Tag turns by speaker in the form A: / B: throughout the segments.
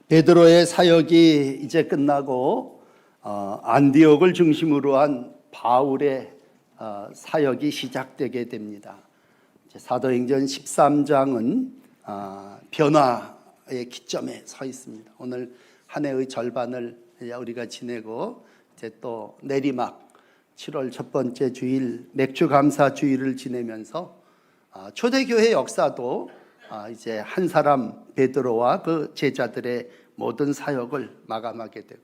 A: 베드로의 사역이 이제 끝나고 안디옥을 중심으로 한 바울의 사역이 시작되게 됩니다. 사도행전 13장은 변화의 기점에 서 있습니다. 오늘 한 해의 절반을 우리가 지내고 이제 또 내리막 7월 첫 번째 주일 맥주 감사 주일을 지내면서 초대교회 역사도 이제 한 사람 베드로와 그 제자들의 모든 사역을 마감하게 되고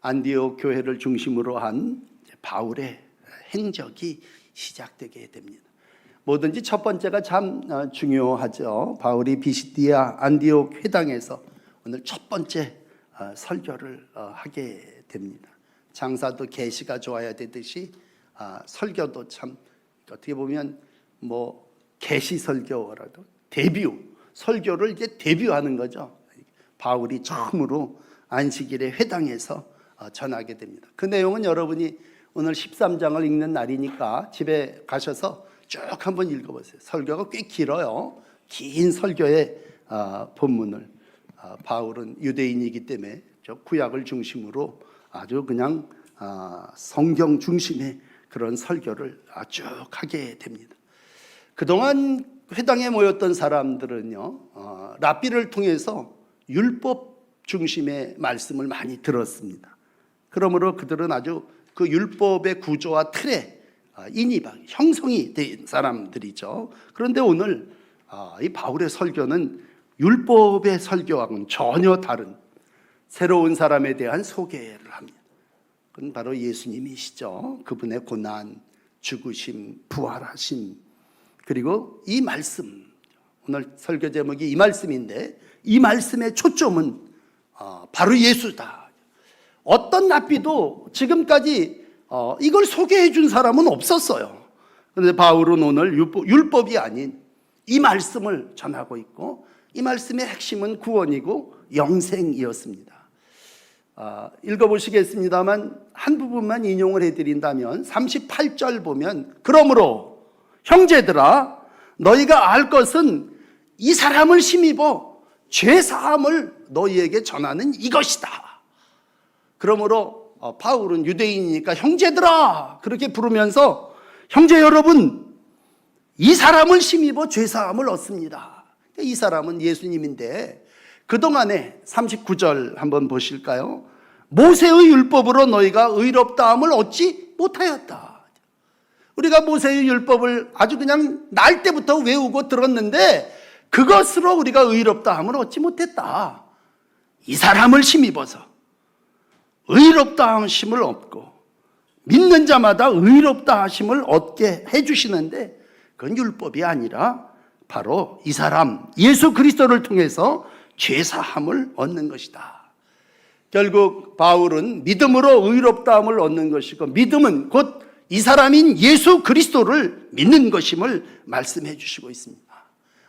A: 안디옥 교회를 중심으로 한 바울의 행적이 시작되게 됩니다. 뭐든지 첫 번째가 참 중요하죠. 바울이 비시디아 안디옥 회당에서 오늘 첫 번째 설교를 하게 됩니다. 장사도 계시가 좋아야 되듯이 설교도 참 어떻게 보면 뭐 계시 설교라도 데뷔 설교를 이제 데뷔하는 거죠. 바울이 처음으로 안식일에 회당에서 전하게 됩니다. 그 내용은 여러분이 오늘 13장을 읽는 날이니까 집에 가셔서 쭉 한번 읽어보세요. 설교가 꽤 길어요. 긴 설교의 본문을 바울은 유대인이기 때문에 구약을 중심으로 아주 그냥 성경 중심의 그런 설교를 쭉 하게 됩니다. 그동안 회당에 모였던 사람들은요, 랍비를 통해서 율법 중심의 말씀을 많이 들었습니다. 그러므로 그들은 아주 그 율법의 구조와 틀에 형성이 된 사람들이죠. 그런데 오늘 이 바울의 설교는 율법의 설교와는 전혀 다른 새로운 사람에 대한 소개를 합니다. 그건 바로 예수님이시죠. 그분의 고난, 죽으심, 부활하심, 그리고 이 말씀, 오늘 설교 제목이 이 말씀인데 이 말씀의 초점은 바로 예수다. 어떤 랍비도 지금까지 이걸 소개해 준 사람은 없었어요. 그런데 바울은 오늘 율법이 아닌 이 말씀을 전하고 있고 이 말씀의 핵심은 구원이고 영생이었습니다. 읽어보시겠습니다만 한 부분만 인용을 해드린다면 38절 보면 그러므로 형제들아 너희가 알 것은 이 사람을 힘입어 죄사함을 너희에게 전하는 이것이다. 그러므로 바울은 유대인이니까 형제들아 그렇게 부르면서 형제 여러분 이 사람을 힘입어 죄사함을 얻습니다. 이 사람은 예수님인데 그동안에 39절 한번 보실까요? 모세의 율법으로 너희가 의롭다함을 얻지 못하였다. 우리가 모세의 율법을 아주 그냥 날 때부터 외우고 들었는데 그것으로 우리가 의롭다함을 얻지 못했다. 이 사람을 힘입어서 의롭다 하심을 얻고 믿는 자마다 의롭다 하심을 얻게 해주시는데 그건 율법이 아니라 바로 이 사람 예수 그리스도를 통해서 죄사함을 얻는 것이다. 결국 바울은 믿음으로 의롭다함을 얻는 것이고 믿음은 곧 이 사람인 예수 그리스도를 믿는 것임을 말씀해 주시고 있습니다.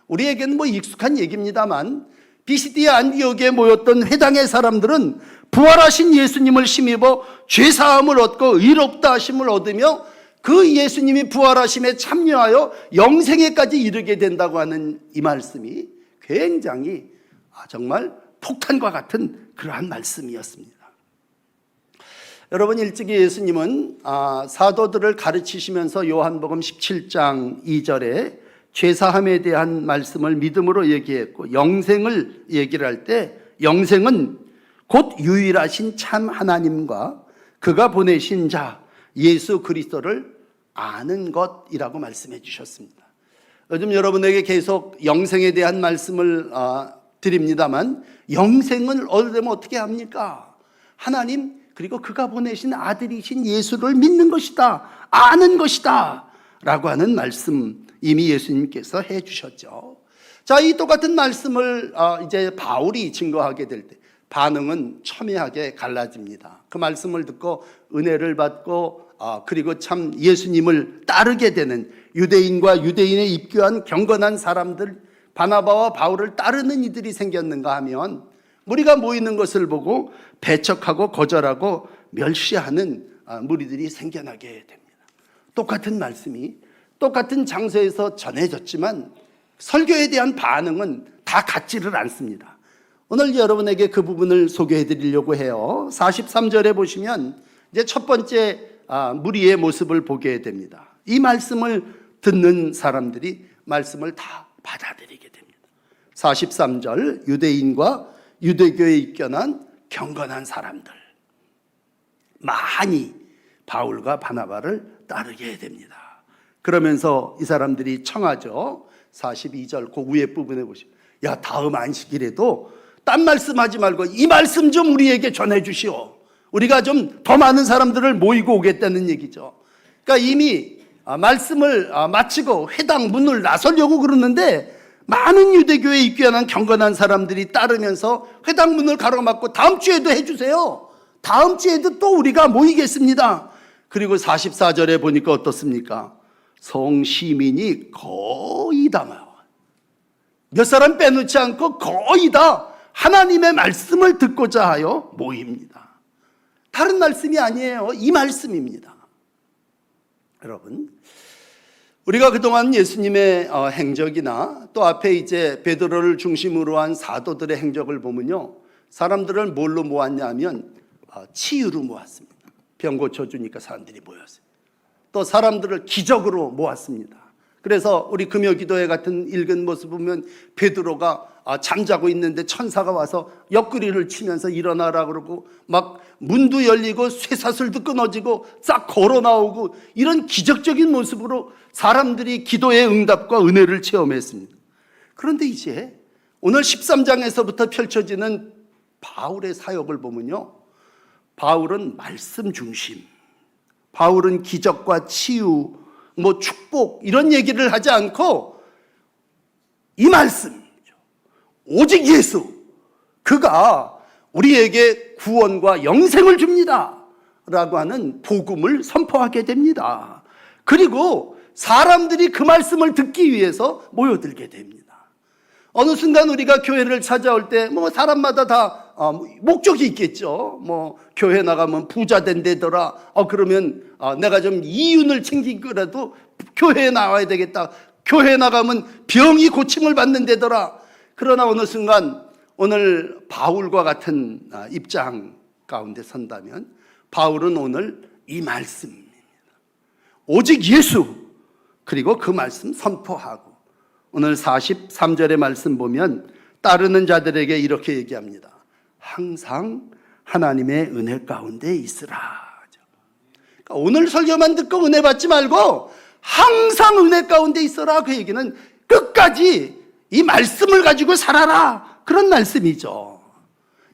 A: 우리에게는 뭐 익숙한 얘기입니다만 비시디아 안디옥에 모였던 회당의 사람들은 부활하신 예수님을 힘입어 죄사함을 얻고 의롭다 하심을 얻으며 그 예수님이 부활하심에 참여하여 영생에까지 이르게 된다고 하는 이 말씀이 굉장히 정말 폭탄과 같은 그러한 말씀이었습니다. 여러분 일찍이 예수님은 사도들을 가르치시면서 요한복음 17장 2절에 죄사함에 대한 말씀을 믿음으로 얘기했고 영생을 얘기를 할 때 영생은 곧 유일하신 참 하나님과 그가 보내신 자 예수 그리스도를 아는 것이라고 말씀해 주셨습니다. 요즘 여러분에게 계속 영생에 대한 말씀을 드립니다만 영생을 얻으려면 어떻게 합니까? 하나님 그리고 그가 보내신 아들이신 예수를 믿는 것이다. 아는 것이다. 라고 하는 말씀 이미 예수님께서 해 주셨죠. 자, 이 똑같은 말씀을 이제 바울이 증거하게 될 때 반응은 첨예하게 갈라집니다. 그 말씀을 듣고 은혜를 받고 그리고 참 예수님을 따르게 되는 유대인과 유대인에 입교한 경건한 사람들 바나바와 바울을 따르는 이들이 생겼는가 하면 무리가 모이는 것을 보고 배척하고 거절하고 멸시하는 무리들이 생겨나게 됩니다. 똑같은 말씀이 똑같은 장소에서 전해졌지만 설교에 대한 반응은 다 같지를 않습니다. 오늘 여러분에게 그 부분을 소개해 드리려고 해요. 43절에 보시면 이제 첫 번째 무리의 모습을 보게 됩니다. 이 말씀을 듣는 사람들이 말씀을 다 받아들이게 됩니다. 43절, 유대인과 유대교에 입견한 경건한 사람들, 많이 바울과 바나바를 따르게 됩니다. 그러면서 이 사람들이 청하죠. 42절 그 위에 부분에 보시면, 야, 다음 안식일에도 딴 말씀하지 말고 이 말씀 좀 우리에게 전해 주시오. 우리가 좀 더 많은 사람들을 모이고 오겠다는 얘기죠. 그러니까 이미 말씀을 마치고 회당 문을 나서려고 그러는데 많은 유대교에 입교하는 경건한 사람들이 따르면서 회당 문을 가로막고 다음 주에도 해주세요. 다음 주에도 또 우리가 모이겠습니다. 그리고 44절에 보니까 어떻습니까? 성시민이 거의 다 모여. 몇 사람 빼놓지 않고 거의 다 하나님의 말씀을 듣고자 하여 모입니다. 다른 말씀이 아니에요. 이 말씀입니다. 여러분, 우리가 그동안 예수님의 행적이나 또 앞에 이제 베드로를 중심으로 한 사도들의 행적을 보면요, 사람들을 뭘로 모았냐면 치유로 모았습니다. 병 고쳐주니까 사람들이 모였어요. 또 사람들을 기적으로 모았습니다. 그래서 우리 금요기도회 같은 읽은 모습 보면 베드로가 잠자고 있는데 천사가 와서 옆구리를 치면서 일어나라 그러고 막 문도 열리고 쇠사슬도 끊어지고 싹 걸어 나오고 이런 기적적인 모습으로 사람들이 기도의 응답과 은혜를 체험했습니다. 그런데 이제 오늘 13장에서부터 펼쳐지는 바울의 사역을 보면요, 바울은 말씀 중심, 바울은 기적과 치유, 축복 이런 얘기를 하지 않고 이 말씀, 오직 예수, 그가 우리에게 구원과 영생을 줍니다 라고 하는 복음을 선포하게 됩니다. 그리고 사람들이 그 말씀을 듣기 위해서 모여들게 됩니다. 어느 순간 우리가 교회를 찾아올 때 사람마다 다 목적이 있겠죠. 교회 나가면 부자 된다더라. 그러면 내가 좀 이윤을 챙기더라도 교회에 나와야 되겠다. 교회 나가면 병이 고침을 받는다더라. 그러나 어느 순간 오늘 바울과 같은 입장 가운데 선다면 바울은 오늘 이 말씀입니다. 오직 예수, 그리고 그 말씀 선포하고 오늘 43절의 말씀 보면 따르는 자들에게 이렇게 얘기합니다. 항상 하나님의 은혜 가운데 있으라. 그러니까 오늘 설교만 듣고 은혜 받지 말고 항상 은혜 가운데 있어라. 그 얘기는 끝까지 이 말씀을 가지고 살아라, 그런 말씀이죠.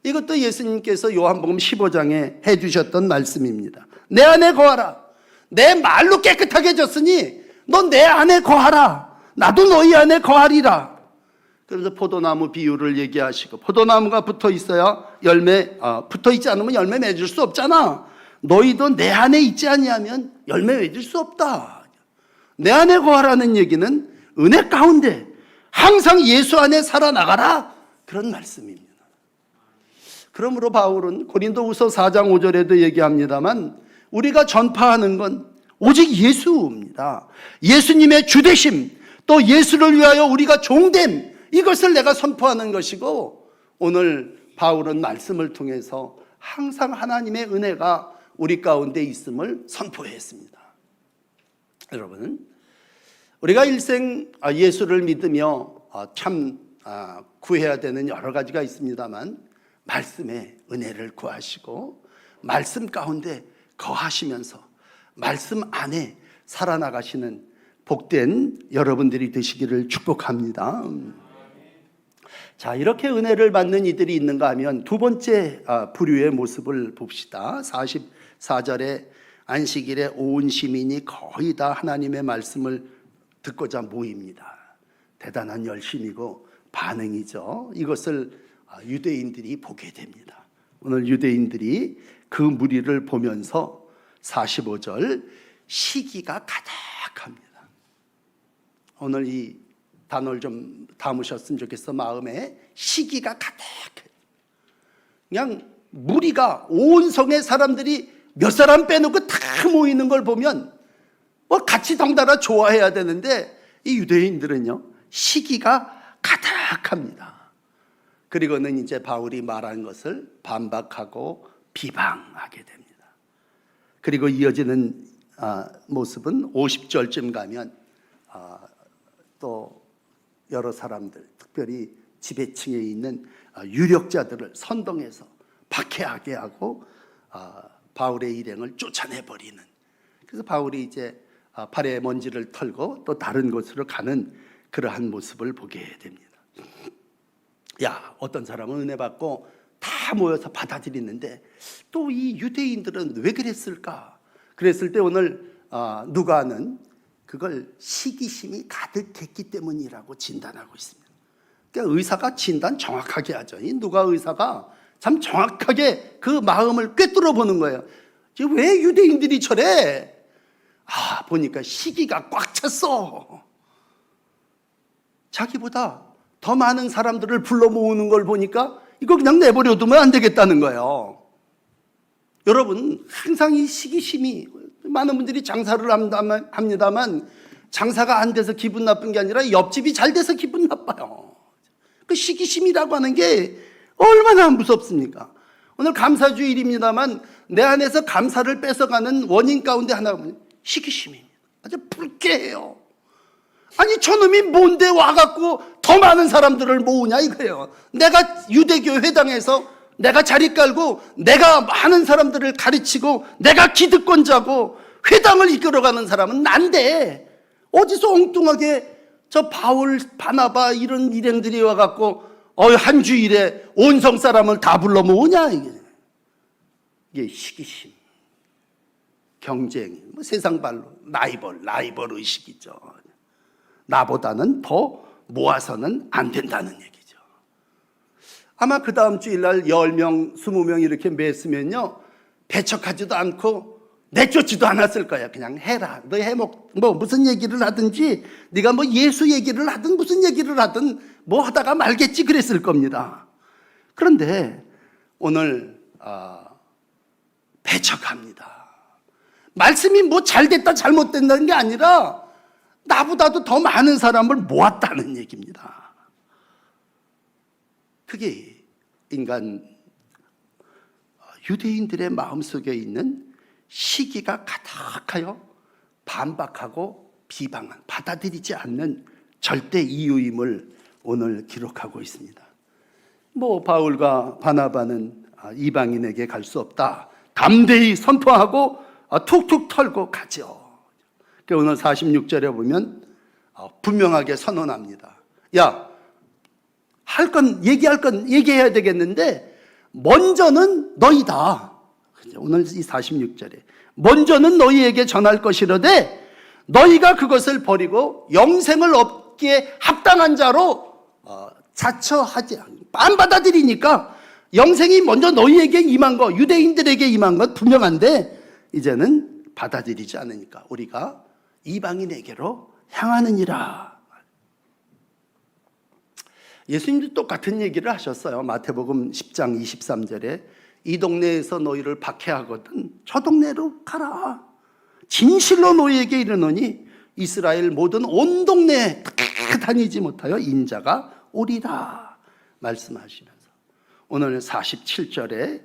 A: 이것도 예수님께서 요한복음 15장에 해주셨던 말씀입니다. 내 안에 거하라. 내 말로 깨끗하게 졌으니 너 내 안에 거하라. 나도 너희 안에 거하리라. 그래서 포도나무 비유를 얘기하시고, 포도나무가 붙어 있어야 붙어 있지 않으면 열매 맺을 수 없잖아. 너희도 내 안에 있지 아니하면 열매 맺을 수 없다. 내 안에 거하라는 얘기는 은혜 가운데 항상 예수 안에 살아나가라, 그런 말씀입니다. 그러므로 바울은 고린도후서 4장 5절에도 얘기합니다만 우리가 전파하는 건 오직 예수입니다. 예수님의 주되심, 또 예수를 위하여 우리가 종됨, 이것을 내가 선포하는 것이고, 오늘 바울은 말씀을 통해서 항상 하나님의 은혜가 우리 가운데 있음을 선포했습니다. 여러분, 우리가 일생 예수를 믿으며 참 구해야 되는 여러 가지가 있습니다만 말씀의 은혜를 구하시고 말씀 가운데 거하시면서 말씀 안에 살아나가시는 복된 여러분들이 되시기를 축복합니다. 자, 이렇게 은혜를 받는 이들이 있는가 하면 두 번째 부류의 모습을 봅시다. 44절에 안식일에 온 시민이 거의 다 하나님의 말씀을 듣고자 모입니다. 대단한 열심이고 반응이죠. 이것을 유대인들이 보게 됩니다. 오늘 유대인들이 그 무리를 보면서 45절 시기가 가득합니다. 오늘 이 단어를 좀 담으셨으면 좋겠어. 마음에 시기가 가득해. 그냥 무리가 온 성의 사람들이 몇 사람 빼놓고 다 모이는 걸 보면 같이 덩달아 좋아해야 되는데 이 유대인들은요 시기가 가득합니다. 그리고는 이제 바울이 말한 것을 반박하고 비방하게 됩니다. 그리고 이어지는 모습은 50절쯤 가면 또 여러 사람들, 특별히 지배층에 있는 유력자들을 선동해서 박해하게 하고 바울의 일행을 쫓아내버리는, 그래서 바울이 이제 발에 먼지를 털고 또 다른 곳으로 가는 그러한 모습을 보게 됩니다. 어떤 사람은 은혜 받고 다 모여서 받아들이는데 또 이 유대인들은 왜 그랬을까? 그랬을 때 오늘 누가는 그걸 시기심이 가득했기 때문이라고 진단하고 있습니다. 그러니까 의사가 진단 정확하게 하죠. 이 누가 의사가 참 정확하게 그 마음을 꿰뚫어 보는 거예요. 왜 유대인들이 저래? 보니까 시기가 꽉 찼어. 자기보다 더 많은 사람들을 불러 모으는 걸 보니까 이거 그냥 내버려 두면 안 되겠다는 거예요. 여러분, 항상 이 시기심이, 많은 분들이 장사를 합니다만 장사가 안 돼서 기분 나쁜 게 아니라 옆집이 잘 돼서 기분 나빠요. 그 시기심이라고 하는 게 얼마나 무섭습니까? 오늘 감사주일입니다만 내 안에서 감사를 뺏어가는 원인 가운데 하나가 시기심입니다. 아주 불쾌해요. 아니 저놈이 뭔데 와갖고 더 많은 사람들을 모으냐 이거예요. 내가 유대교 회당에서 내가 자리 깔고 내가 많은 사람들을 가르치고 내가 기득권자고 회당을 이끌어가는 사람은 난데 어디서 엉뚱하게 저 바울, 바나바 이런 일행들이 와갖고 한 주일에 온성 사람을 다 불러 모으냐 이게 시기심, 경쟁, 세상 발로 라이벌 의식이죠. 나보다는 더 모아서는 안 된다는 얘기죠. 아마 그 다음 주일날 10명, 20명 이렇게 맸으면요 배척하지도 않고 내쫓지도 않았을 거야. 그냥 해라. 너 무슨 얘기를 하든지 네가 예수 얘기를 하든 무슨 얘기를 하든 하다가 말겠지 그랬을 겁니다. 그런데 오늘 배척합니다. 말씀이 잘됐다 잘못된다는 게 아니라 나보다도 더 많은 사람을 모았다는 얘기입니다. 그게 유대인들의 마음속에 있는 시기가 가득하여 반박하고 비방한, 받아들이지 않는 절대 이유임을 오늘 기록하고 있습니다. 바울과 바나바는 이방인에게 갈 수 없다 담대히 선포하고 툭툭 털고 가죠. 오늘 46절에 보면 분명하게 선언합니다. 얘기할 건 얘기해야 되겠는데 먼저는 너희다. 오늘 이 46절에 먼저는 너희에게 전할 것이로되 너희가 그것을 버리고 영생을 얻기에 합당한 자로 자처하지 안 받아들이니까 영생이 먼저 너희에게 임한 거, 유대인들에게 임한 건 분명한데 이제는 받아들이지 않으니까 우리가 이방인에게로 향하느니라. 예수님도 똑같은 얘기를 하셨어요. 마태복음 10장 23절에 이 동네에서 너희를 박해하거든 저 동네로 가라. 진실로 너희에게 이르노니 이스라엘 모든 온 동네에 다니지 못하여 인자가 오리라 말씀하시면서 오늘 47절에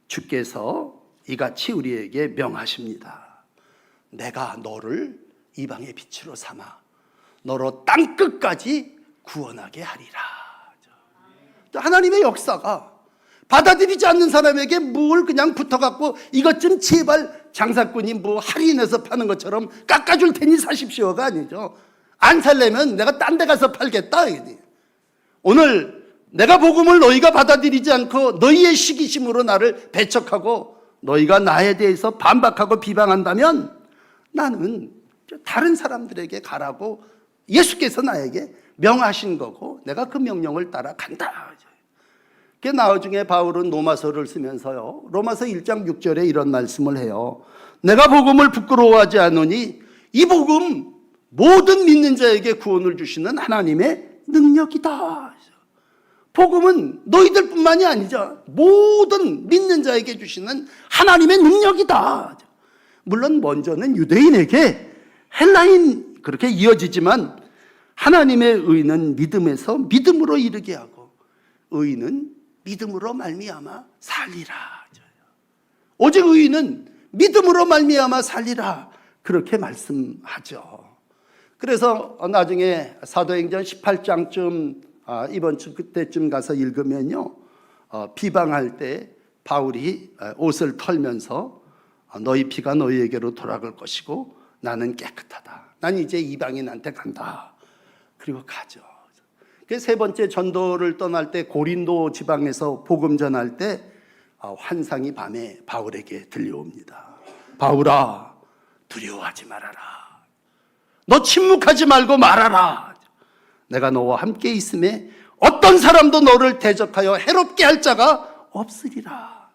A: 주께서 이같이 우리에게 명하십니다. 내가 너를 이방의 빛으로 삼아 너로 땅끝까지 구원하게 하리라. 하나님의 역사가 받아들이지 않는 사람에게 뭘 그냥 붙어갖고 이것 좀 제발 장사꾼이 할인해서 파는 것처럼 깎아줄 테니 사십시오가 아니죠. 안 살려면 내가 딴 데 가서 팔겠다. 오늘 내가 복음을 너희가 받아들이지 않고 너희의 시기심으로 나를 배척하고 너희가 나에 대해서 반박하고 비방한다면 나는 다른 사람들에게 가라고 예수께서 나에게 명하신 거고 내가 그 명령을 따라 간다. 그 나중에 바울은 로마서를 쓰면서요 로마서 1장 6절에 이런 말씀을 해요. 내가 복음을 부끄러워하지 않으니 이 복음 모든 믿는 자에게 구원을 주시는 하나님의 능력이다. 복음은 너희들 뿐만이 아니죠. 모든 믿는 자에게 주시는 하나님의 능력이다. 물론 먼저는 유대인에게 헬라인 그렇게 이어지지만 하나님의 의는 믿음에서 믿음으로 이르게 하고 의인은 믿음으로 말미암아 살리라. 오직 의인은 믿음으로 말미암아 살리라. 그렇게 말씀하죠. 그래서 나중에 사도행전 18장쯤 이번 주 그때쯤 가서 읽으면요, 비방할 때 바울이 옷을 털면서 너희 피가 너희에게로 돌아갈 것이고 나는 깨끗하다. 난 이제 이방인한테 간다. 그리고 가죠. 세 번째 전도를 떠날 때 고린도 지방에서 복음 전할 때 환상이 밤에 바울에게 들려옵니다. 바울아, 두려워하지 말아라. 너 침묵하지 말고 말하라. 내가 너와 함께 있음에 어떤 사람도 너를 대적하여 해롭게 할 자가 없으리라.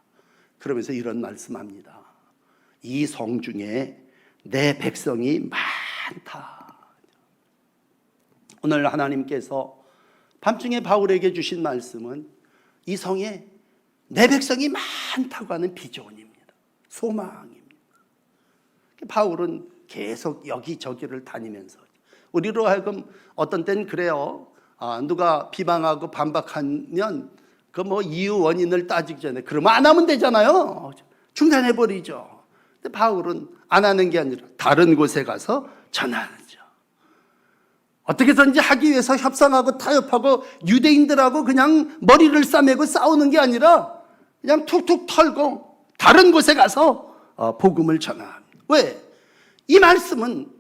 A: 그러면서 이런 말씀합니다. 이 성 중에 내 백성이 많다. 오늘 하나님께서 밤중에 바울에게 주신 말씀은 이 성에 내 백성이 많다고 하는 비전입니다. 소망입니다. 바울은 계속 여기저기를 다니면서, 우리로 하여금 어떤 때는 그래요. 누가 비방하고 반박하면 그 이유 원인을 따지기 전에 그러면 안 하면 되잖아요. 중단해버리죠. 근데 바울은 안 하는 게 아니라 다른 곳에 가서 전하죠. 어떻게든지 하기 위해서 협상하고 타협하고 유대인들하고 그냥 머리를 싸매고 싸우는 게 아니라 그냥 툭툭 털고 다른 곳에 가서 복음을 전합니다. 왜? 이 말씀은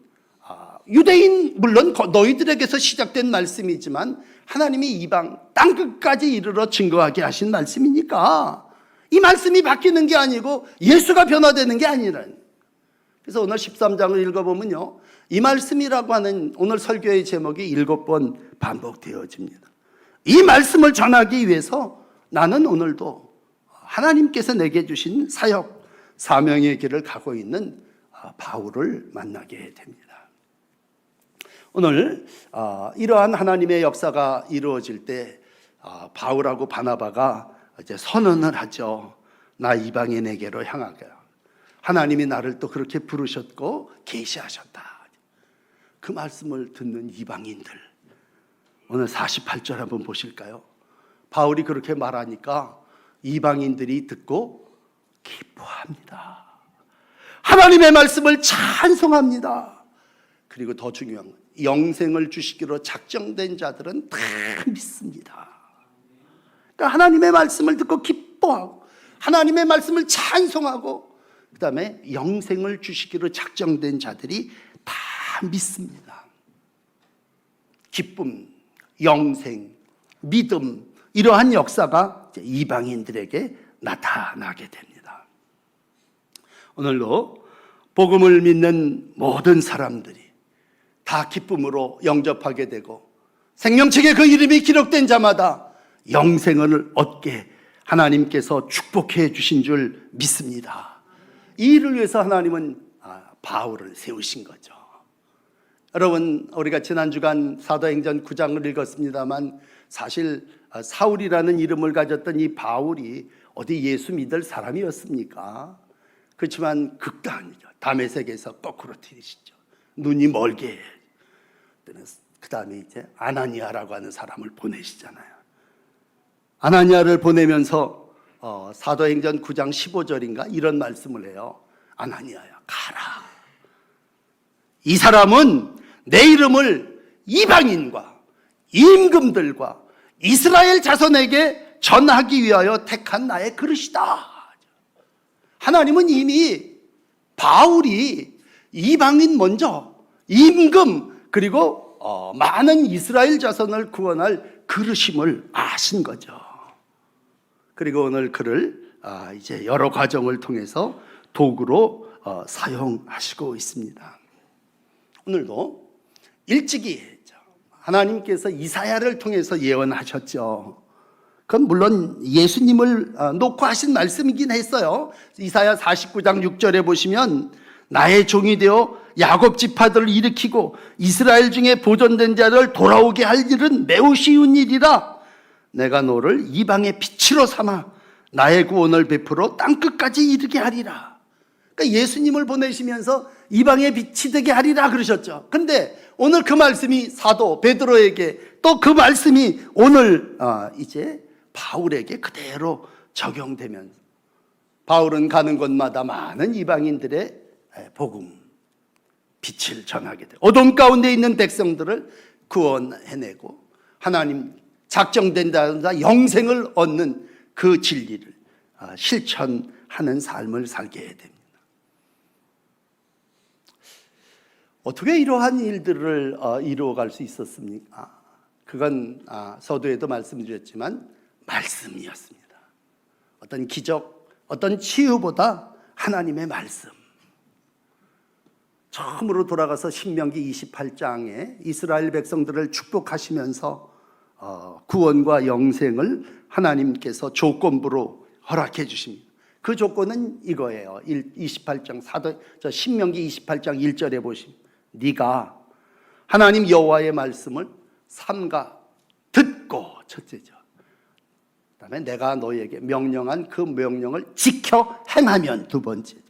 A: 유대인, 물론 너희들에게서 시작된 말씀이지만 하나님이 이방 땅끝까지 이르러 증거하게 하신 말씀이니까 이 말씀이 바뀌는 게 아니고 예수가 변화되는 게 아니라는. 그래서 오늘 13장을 읽어보면요, 이 말씀이라고 하는 오늘 설교의 제목이 7번 반복되어집니다. 이 말씀을 전하기 위해서 나는 오늘도 하나님께서 내게 주신 사역, 사명의 길을 가고 있는 바울을 만나게 됩니다. 오늘 이러한 하나님의 역사가 이루어질 때 바울하고 바나바가 이제 선언을 하죠. 나 이방인에게로 향하게. 하나님이 나를 또 그렇게 부르셨고 계시하셨다. 그 말씀을 듣는 이방인들, 오늘 48절 한번 보실까요? 바울이 그렇게 말하니까 이방인들이 듣고 기뻐합니다. 하나님의 말씀을 찬송합니다. 그리고 더 중요한 건 영생을 주시기로 작정된 자들은 다 믿습니다. 그러니까 하나님의 말씀을 듣고 기뻐하고 하나님의 말씀을 찬송하고 그 다음에 영생을 주시기로 작정된 자들이 다 믿습니다. 기쁨, 영생, 믿음, 이러한 역사가 이방인들에게 나타나게 됩니다. 오늘도 복음을 믿는 모든 사람들이 다 기쁨으로 영접하게 되고 생명책에 그 이름이 기록된 자마다 영생을 얻게 하나님께서 축복해 주신 줄 믿습니다. 이 일을 위해서 하나님은 바울을 세우신 거죠. 여러분, 우리가 지난 주간 사도행전 9장을 읽었습니다만 사실 사울이라는 이름을 가졌던 이 바울이 어디 예수 믿을 사람이었습니까? 그렇지만 극단이죠. 다메섹에서 거꾸로 튀시죠. 눈이 멀게. 그 다음에 이제 아나니아라고 하는 사람을 보내시잖아요. 아나니아를 보내면서 사도행전 9장 15절인가 이런 말씀을 해요. 아나니아야, 가라. 이 사람은 내 이름을 이방인과 임금들과 이스라엘 자손에게 전하기 위하여 택한 나의 그릇이다. 하나님은 이미 바울이 이방인 먼저 임금 그리고 많은 이스라엘 자손을 구원할 그릇임을 아신 거죠. 그리고 오늘 그를 이제 여러 과정을 통해서 도구로 사용하시고 있습니다. 오늘도 일찍이 하나님께서 이사야를 통해서 예언하셨죠. 그건 물론 예수님을 놓고 하신 말씀이긴 했어요. 이사야 49장 6절에 보시면 나의 종이 되어 야곱 지파들을 일으키고 이스라엘 중에 보존된 자를 돌아오게 할 일은 매우 쉬운 일이라. 내가 너를 이방의 빛으로 삼아 나의 구원을 베풀어 땅끝까지 이르게 하리라. 그러니까 예수님을 보내시면서 이방의 빛이 되게 하리라 그러셨죠. 근데 오늘 그 말씀이 사도 베드로에게 또 그 말씀이 오늘 이제 바울에게 그대로 적용되면서 바울은 가는 곳마다 많은 이방인들의 복음, 빛을 전하게 돼 어둠 가운데 있는 백성들을 구원해내고 하나님 작정된다 영생을 얻는 그 진리를 실천하는 삶을 살게 됩니다. 어떻게 이러한 일들을 이루어갈 수 있었습니까? 그건 서두에도 말씀드렸지만 말씀이었습니다. 어떤 기적, 어떤 치유보다 하나님의 말씀. 처음으로 돌아가서 신명기 28장에 이스라엘 백성들을 축복하시면서 구원과 영생을 하나님께서 조건부로 허락해 주십니다. 그 조건은 이거예요. 28장 신명기 28장 1절에 보시면 네가 하나님 여호와의 말씀을 삼가 듣고 첫째죠. 그다음에 내가 너에게 명령한 그 명령을 지켜 행하면 두 번째죠.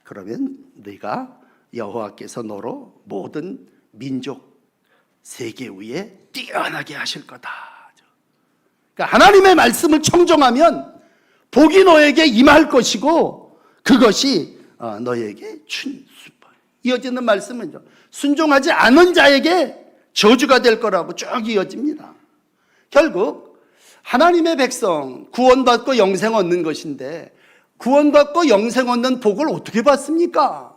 A: 그러면 네가 여호와께서 너로 모든 민족 세계 위에 뛰어나게 하실 거다. 그러니까 하나님의 말씀을 청정하면 복이 너에게 임할 것이고 그것이 너에게 이어지는 말씀은 순종하지 않은 자에게 저주가 될 거라고 쭉 이어집니다. 결국 하나님의 백성 구원받고 영생 얻는 것인데 구원받고 영생 얻는 복을 어떻게 받습니까?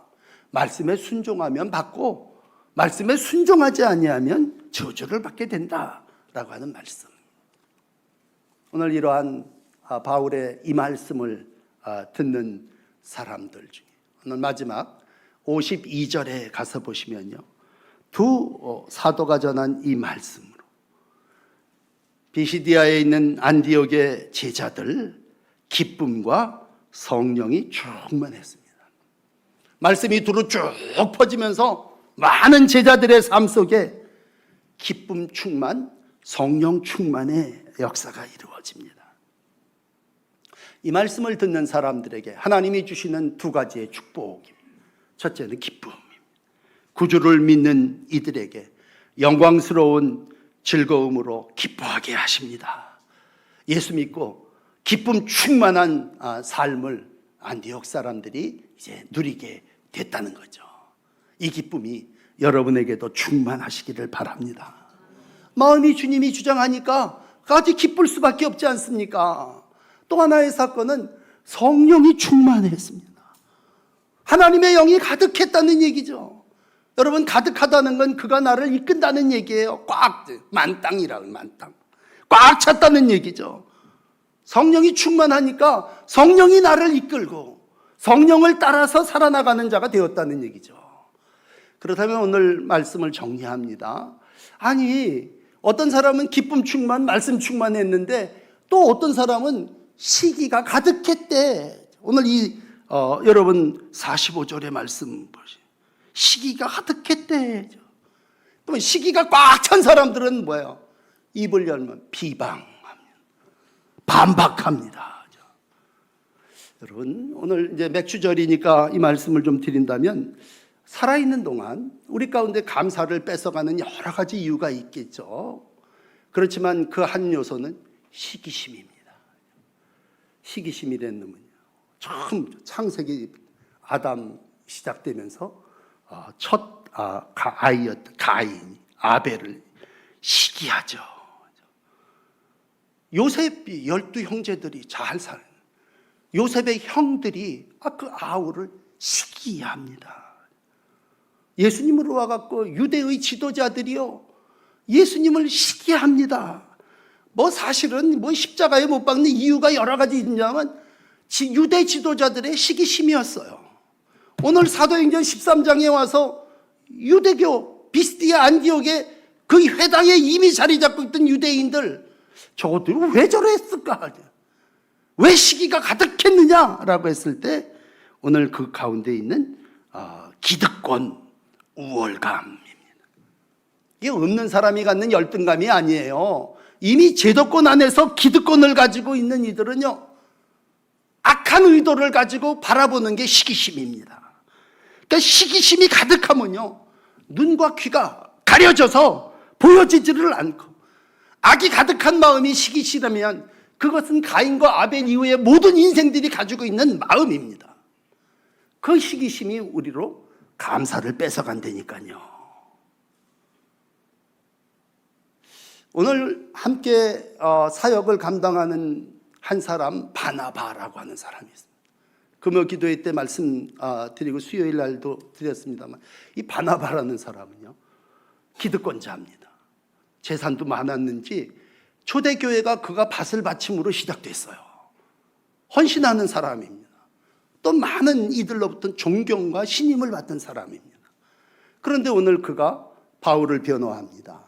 A: 말씀에 순종하면 받고 말씀에 순종하지 아니하면 저주를 받게 된다라고 하는 말씀. 오늘 이러한 바울의 이 말씀을 듣는 사람들 중에 오늘 마지막 52절에 가서 보시면요, 두 사도가 전한 이 말씀으로 비시디아에 있는 안디옥의 제자들 기쁨과 성령이 충만했습니다. 말씀이 두루 쭉 퍼지면서 많은 제자들의 삶 속에 기쁨 충만, 성령 충만의 역사가 이루어집니다. 이 말씀을 듣는 사람들에게 하나님이 주시는 두 가지의 축복입니다. 첫째는 기쁨입니다. 구주를 믿는 이들에게 영광스러운 즐거움으로 기뻐하게 하십니다. 예수 믿고 기쁨 충만한 삶을 안디옥 사람들이 이제 누리게 됐다는 거죠. 이 기쁨이 여러분에게도 충만하시기를 바랍니다. 마음이 주님이 주장하니까 까지 기쁠 수밖에 없지 않습니까? 또 하나의 사건은 성령이 충만했습니다. 하나님의 영이 가득했다는 얘기죠. 여러분, 가득하다는 건 그가 나를 이끈다는 얘기예요. 만땅이라고, 만땅. 꽉 찼다는 얘기죠. 성령이 충만하니까 성령이 나를 이끌고 성령을 따라서 살아나가는 자가 되었다는 얘기죠. 그렇다면 오늘 말씀을 정리합니다. 아니, 어떤 사람은 기쁨 충만, 말씀 충만했는데 또 어떤 사람은 시기가 가득했대. 오늘 여러분 45절의 말씀 보시죠. 시기가 가득했대. 그러면 시기가 꽉 찬 사람들은 뭐예요? 입을 열면 비방합니다. 반박합니다. 여러분, 오늘 이제 맥주절이니까 이 말씀을 좀 드린다면 살아있는 동안 우리 가운데 감사를 뺏어가는 여러 가지 이유가 있겠죠. 그렇지만 그 한 요소는 시기심입니다. 시기심이라는 놈은요, 처음 창세기 아담 시작되면서 첫 아이였던 가인, 아벨을 시기하죠. 요셉이 12 형제들이 잘 사는 요셉의 형들이 그 아우를 시기합니다. 예수님으로 와갖고 유대의 지도자들이요, 예수님을 시기합니다. 사실은 십자가에 못 박는 이유가 여러 가지 있냐면 유대 지도자들의 시기심이었어요. 오늘 사도행전 13장에 와서 유대교 비스디아 안디옥의 그 회당에 이미 자리 잡고 있던 유대인들, 저것들은 왜 저랬을까? 왜 시기가 가득했느냐라고 했을 때 오늘 그 가운데 있는 기득권, 우월감입니다. 이게 없는 사람이 갖는 열등감이 아니에요. 이미 제도권 안에서 기득권을 가지고 있는 이들은요, 악한 의도를 가지고 바라보는 게 시기심입니다. 그러니까 시기심이 가득하면요, 눈과 귀가 가려져서 보여지지를 않고, 악이 가득한 마음이 시기심이면 그것은 가인과 아벨 이후의 모든 인생들이 가지고 있는 마음입니다. 그 시기심이 우리로 감사를 뺏어간다니까요. 오늘 함께 사역을 감당하는 한 사람, 바나바라고 하는 사람이 있습니다. 금요 기도회 때 말씀 드리고 수요일 날도 드렸습니다만, 이 바나바라는 사람은요, 기득권자입니다. 재산도 많았는지 초대교회가 그가 밭을 바침으로 시작됐어요. 헌신하는 사람입니다. 또 많은 이들로부터 존경과 신임을 받던 사람입니다. 그런데 오늘 그가 바울을 변호합니다.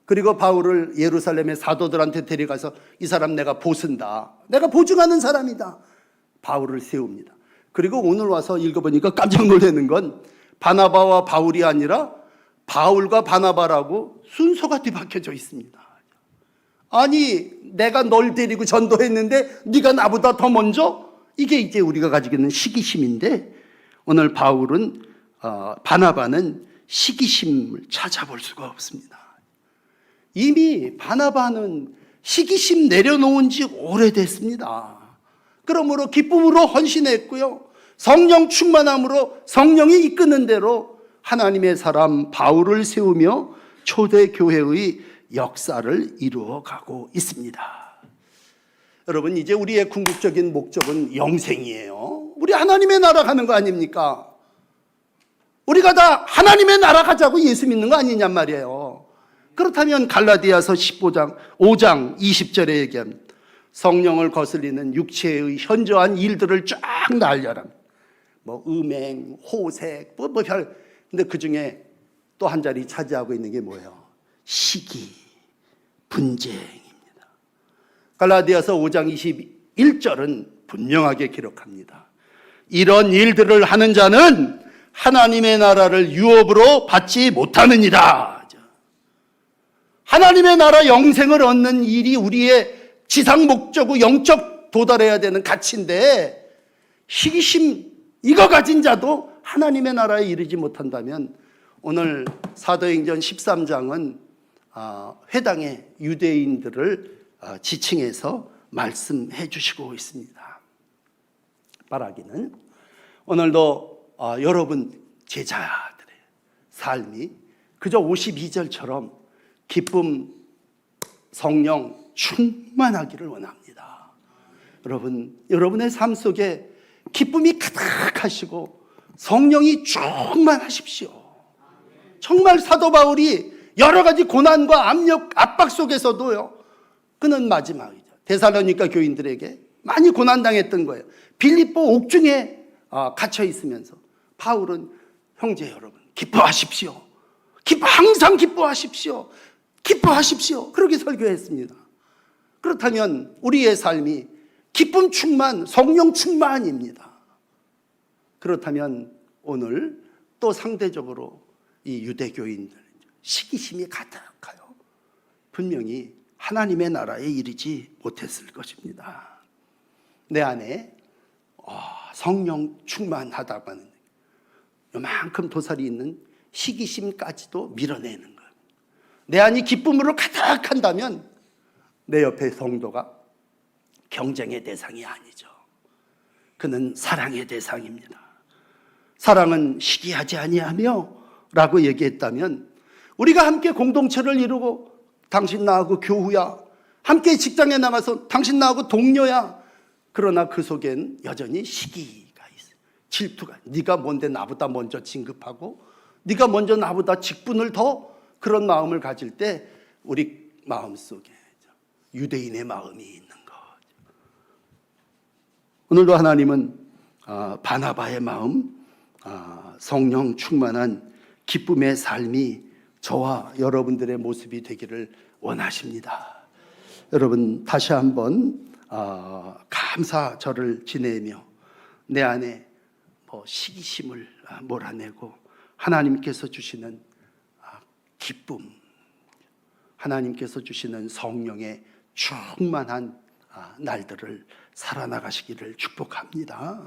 A: 그리고 바울을 예루살렘의 사도들한테 데려가서 이 사람 내가 보쓴다, 내가 보증하는 사람이다, 바울을 세웁니다. 그리고 오늘 와서 읽어보니까 깜짝 놀라는 건 바나바와 바울이 아니라 바울과 바나바라고 순서가 뒤바뀌어져 있습니다. 아니, 내가 널 데리고 전도했는데 네가 나보다 더 먼저? 이게 이제 우리가 가지고 있는 시기심인데, 오늘 바울은 바나바는 시기심을 찾아볼 수가 없습니다. 이미 바나바는 시기심 내려놓은 지 오래됐습니다. 그러므로 기쁨으로 헌신했고요, 성령 충만함으로 성령이 이끄는 대로 하나님의 사람 바울을 세우며 초대교회의 역사를 이루어가고 있습니다. 여러분, 이제 우리의 궁극적인 목적은 영생이에요. 우리 하나님의 나라 가는 거 아닙니까? 우리가 다 하나님의 나라 가자고 예수 믿는 거 아니냔 말이에요. 그렇다면 갈라디아서 5장 20절에 얘기합니다. 성령을 거슬리는 육체의 현저한 일들을 쫙 날려라. 뭐 음행, 호색, 근데 그 중에 또 한 자리 차지하고 있는 게 뭐예요? 시기, 분쟁입니다. 갈라디아서 5장 21절은 분명하게 기록합니다. 이런 일들을 하는 자는 하나님의 나라를 유업으로 받지 못하느니라. 하나님의 나라 영생을 얻는 일이 우리의 지상 목적이고 영적 도달해야 되는 가치인데, 시기심 이거 가진 자도 하나님의 나라에 이르지 못한다면, 오늘 사도행전 13장은 회당의 유대인들을 지칭해서 말씀해 주시고 있습니다. 바라기는 오늘도 여러분 제자들의 삶이 그저 52절처럼 기쁨, 성령 충만하기를 원합니다. 여러분의 삶 속에 기쁨이 가득하시고 성령이 충만하십시오. 정말 사도 바울이 여러 가지 고난과 압력, 압박 속에서도요, 그는 마지막이죠, 데살로니가 교인들에게 많이 고난당했던 거예요. 빌립보 옥중에 갇혀 있으면서 바울은 형제 여러분 기뻐하십시오. 항상 기뻐하십시오. 기뻐하십시오. 그렇게 설교했습니다. 그렇다면 우리의 삶이 기쁨 충만, 성령 충만입니다. 그렇다면 오늘 또 상대적으로 이 유대교인들 시기심이 가득하여 분명히 하나님의 나라에 이르지 못했을 것입니다. 내 안에 성령 충만하다고 하는 요만큼 도살이 있는 시기심까지도 밀어내는 거예요. 내 안이 기쁨으로 가득한다면 내 옆에 성도가 경쟁의 대상이 아니죠. 그는 사랑의 대상입니다. 사랑은 시기하지 아니하며 라고 얘기했다면, 우리가 함께 공동체를 이루고 당신 나하고 교우야, 함께 직장에 나가서 당신 나하고 동료야, 그러나 그 속엔 여전히 시기가 있어요. 질투가, 네가 뭔데 나보다 먼저 진급하고 네가 먼저 나보다 직분을 더, 그런 마음을 가질 때 우리 마음속에 유대인의 마음이 있는 거죠. 오늘도 하나님은 바나바의 마음, 성령 충만한 기쁨의 삶이 저와 여러분들의 모습이 되기를 원하십니다. 여러분, 다시 한번 감사절을 지내며 내 안에 시기심을 몰아내고 하나님께서 주시는 기쁨, 하나님께서 주시는 성령의 충만한 날들을 살아나가시기를 축복합니다.